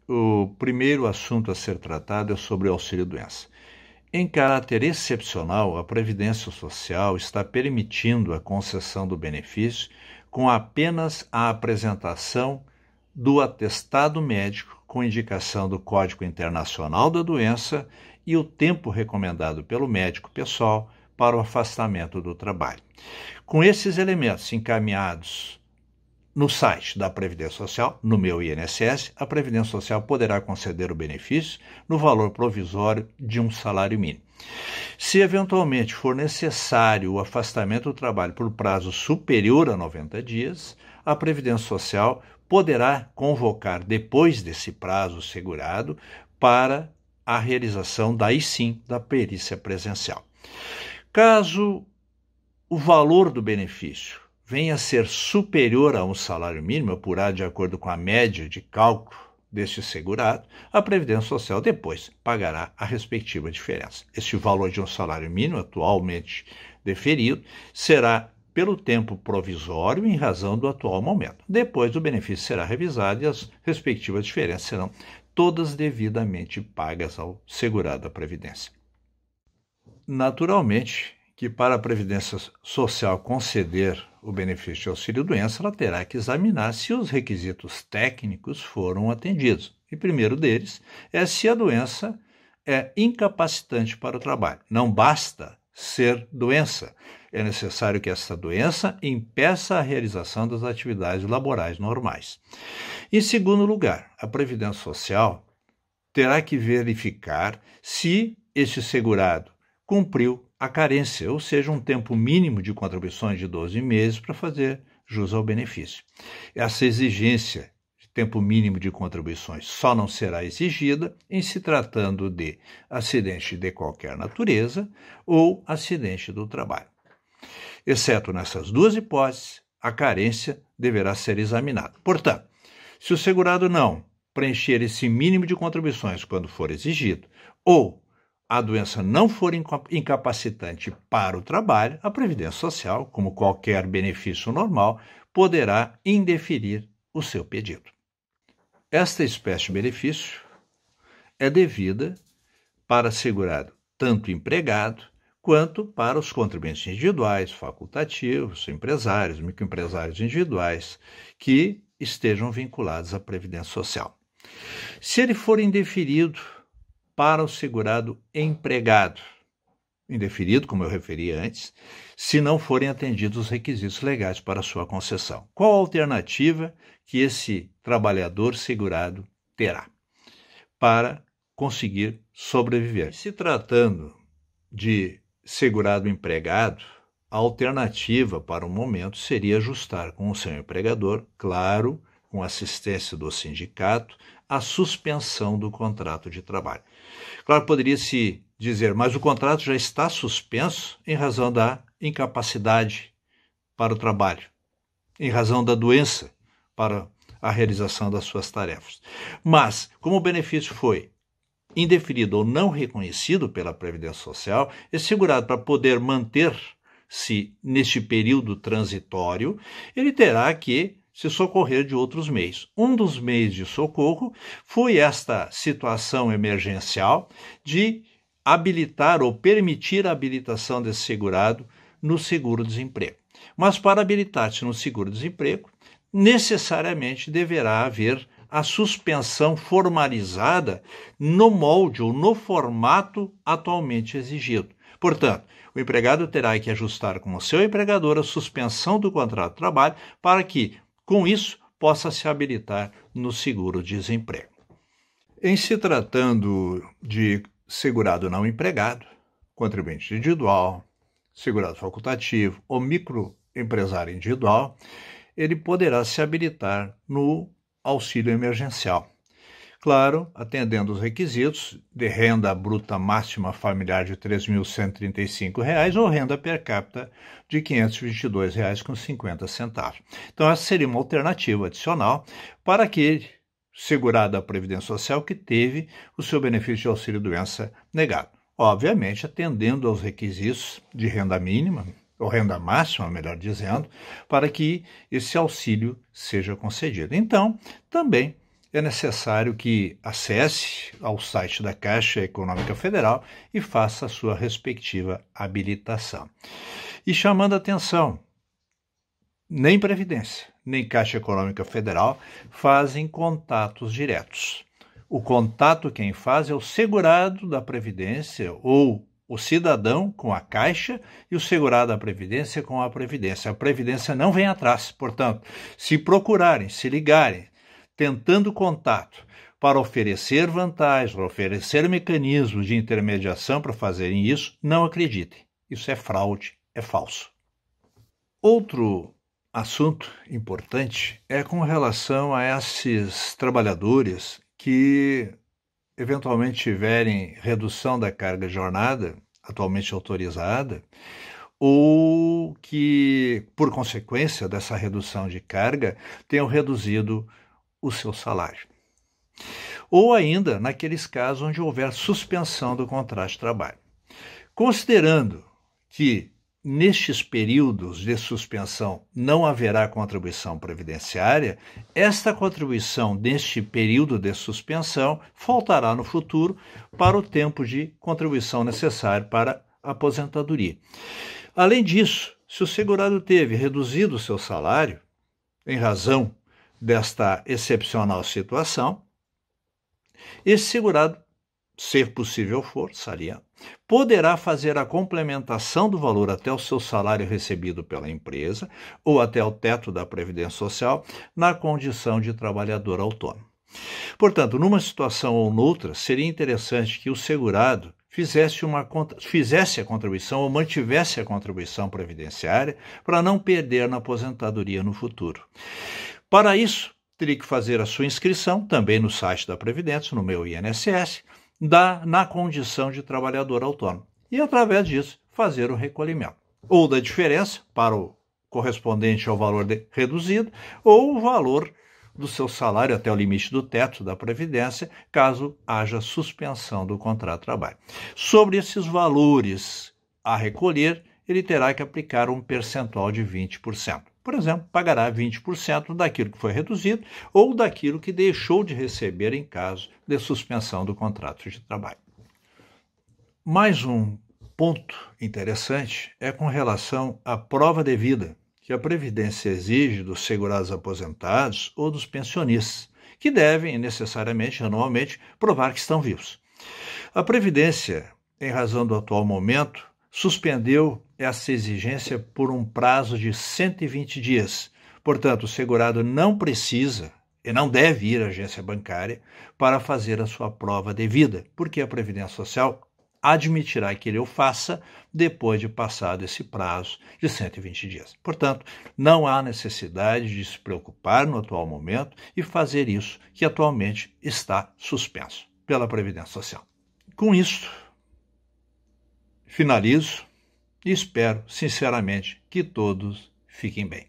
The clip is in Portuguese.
o primeiro assunto a ser tratado é sobre o auxílio-doença. Em caráter excepcional, a Previdência Social está permitindo a concessão do benefício com apenas a apresentação do atestado médico com indicação do Código Internacional da Doença e o tempo recomendado pelo médico pessoal para o afastamento do trabalho. Com esses elementos encaminhados no site da Previdência Social, no meu INSS, a Previdência Social poderá conceder o benefício no valor provisório de um salário mínimo. Se eventualmente for necessário o afastamento do trabalho por prazo superior a 90 dias, a Previdência Social poderá convocar depois desse prazo segurado para a realização, daí sim, da perícia presencial. Caso o valor do benefício venha a ser superior a um salário mínimo, apurado de acordo com a média de cálculo deste segurado, a Previdência Social depois pagará a respectiva diferença. Este valor de um salário mínimo, atualmente deferido, será pelo tempo provisório em razão do atual momento. Depois o benefício será revisado e as respectivas diferenças serão todas devidamente pagas ao segurado da Previdência. Naturalmente que para a Previdência Social conceder o benefício de auxílio-doença, ela terá que examinar se os requisitos técnicos foram atendidos. E o primeiro deles é se a doença é incapacitante para o trabalho. Não basta ser doença, é necessário que essa doença impeça a realização das atividades laborais normais. Em segundo lugar, a Previdência Social terá que verificar se este segurado cumpriu a carência, ou seja, um tempo mínimo de contribuições de 12 meses para fazer jus ao benefício. Essa exigência de tempo mínimo de contribuições só não será exigida em se tratando de acidente de qualquer natureza ou acidente do trabalho. Exceto nessas duas hipóteses, a carência deverá ser examinada. Portanto, se o segurado não preencher esse mínimo de contribuições quando for exigido, ou a doença não for incapacitante para o trabalho, a Previdência Social, como qualquer benefício normal, poderá indeferir o seu pedido. Esta espécie de benefício é devida para segurado tanto empregado quanto para os contribuintes individuais, facultativos, empresários, microempresários individuais que estejam vinculados à Previdência Social. Se ele for indeferido para o segurado empregado, indeferido, como eu referi antes, se não forem atendidos os requisitos legais para sua concessão. Qual a alternativa que esse trabalhador segurado terá para conseguir sobreviver? Se tratando de segurado empregado, a alternativa para o momento seria ajustar com o seu empregador, claro, com assistência do sindicato, a suspensão do contrato de trabalho. Claro, poderia-se dizer, mas o contrato já está suspenso em razão da incapacidade para o trabalho, em razão da doença para a realização das suas tarefas. Mas, como o benefício foi indeferido ou não reconhecido pela Previdência Social, esse segurado, para poder manter-se neste período transitório, ele terá que se socorrer de outros meios. Um dos meios de socorro foi esta situação emergencial de habilitar ou permitir a habilitação desse segurado no seguro-desemprego. Mas para habilitar-se no seguro-desemprego, necessariamente deverá haver a suspensão formalizada no molde ou no formato atualmente exigido. Portanto, o empregado terá que ajustar com o seu empregador a suspensão do contrato de trabalho para que, com isso, possa se habilitar no seguro-desemprego. Em se tratando de segurado não empregado, contribuinte individual, segurado facultativo ou microempresário individual, ele poderá se habilitar no auxílio emergencial. Claro, atendendo os requisitos de renda bruta máxima familiar de R$ 3.135 ou renda per capita de R$ 522,50. Então, essa seria uma alternativa adicional para aquele segurado da Previdência Social que teve o seu benefício de auxílio-doença negado. Obviamente, atendendo aos requisitos de renda mínima, ou renda máxima, melhor dizendo, para que esse auxílio seja concedido. Então, também é necessário que acesse ao site da Caixa Econômica Federal e faça a sua respectiva habilitação. E chamando a atenção, nem Previdência, nem Caixa Econômica Federal fazem contatos diretos. O contato quem faz é o segurado da Previdência ou o cidadão com a Caixa e o segurado da Previdência com a Previdência. A Previdência não vem atrás. Portanto, se procurarem, se ligarem, tentando contato para oferecer vantagens, para oferecer mecanismos de intermediação para fazerem isso, não acreditem. Isso é fraude, é falso. Outro assunto importante é com relação a esses trabalhadores que eventualmente tiverem redução da carga de jornada, atualmente autorizada, ou que, por consequência dessa redução de carga, tenham reduzido o seu salário. Ou ainda naqueles casos onde houver suspensão do contrato de trabalho. Considerando que nestes períodos de suspensão não haverá contribuição previdenciária, esta contribuição neste período de suspensão faltará no futuro para o tempo de contribuição necessário para a aposentadoria. Além disso, se o segurado teve reduzido o seu salário, em razão desta excepcional situação, esse segurado, se possível for, saliento, poderá fazer a complementação do valor até o seu salário recebido pela empresa ou até o teto da Previdência Social na condição de trabalhador autônomo. Portanto, numa situação ou noutra, seria interessante que o segurado fizesse a contribuição ou mantivesse a contribuição previdenciária para não perder na aposentadoria no futuro. Para isso, teria que fazer a sua inscrição também no site da Previdência, no meu INSS, na condição de trabalhador autônomo. E, através disso, fazer o recolhimento. Ou da diferença para o correspondente ao valor reduzido, ou o valor do seu salário até o limite do teto da Previdência, caso haja suspensão do contrato de trabalho. Sobre esses valores a recolher, ele terá que aplicar um percentual de 20%. Por exemplo, pagará 20% daquilo que foi reduzido ou daquilo que deixou de receber em caso de suspensão do contrato de trabalho. Mais um ponto interessante é com relação à prova devida que a Previdência exige dos segurados aposentados ou dos pensionistas, que devem necessariamente, anualmente, provar que estão vivos. A Previdência, em razão do atual momento, suspendeu essa exigência por um prazo de 120 dias. Portanto, o segurado não precisa e não deve ir à agência bancária para fazer a sua prova devida, porque a Previdência Social admitirá que ele o faça depois de passado esse prazo de 120 dias. Portanto, não há necessidade de se preocupar no atual momento e fazer isso que atualmente está suspenso pela Previdência Social. Com isso, finalizo e espero, sinceramente, que todos fiquem bem.